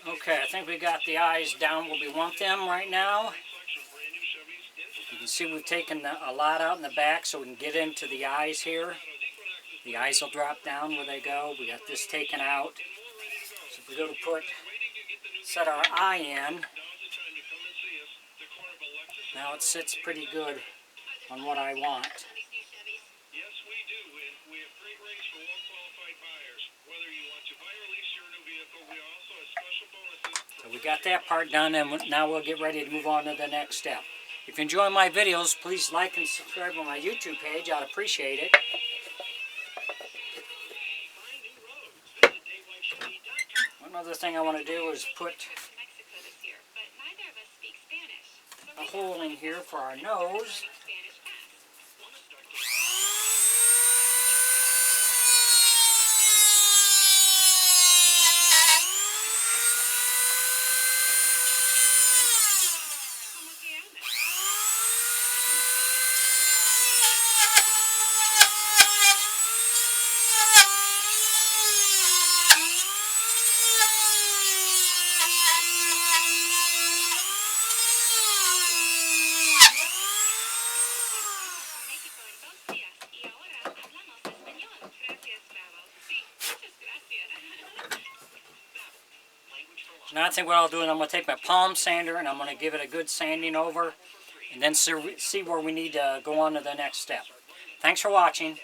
Okay, I think we got the eyes down where we want them right now. You can see we've taken a lot out in the back so we can get into the eyes here. The eyes will drop down where they go. We got this taken out. So if we go to set our eye in, now it sits pretty good on what I want. Yes, we do. We have great rates for well-qualified buyers. Whether you want to buy or lease your new vehicle, we also have special bonuses. So we got that part done, and now we'll get ready to move on to the next step. If you enjoy my videos, please like and subscribe on my YouTube page. I'd appreciate it. One other thing I want to do is put a hole in here for our nose. Now I think what I'll do is I'm going to take my palm sander and I'm going to give it a good sanding over and then see where we need to go on to the next step. Thanks for watching.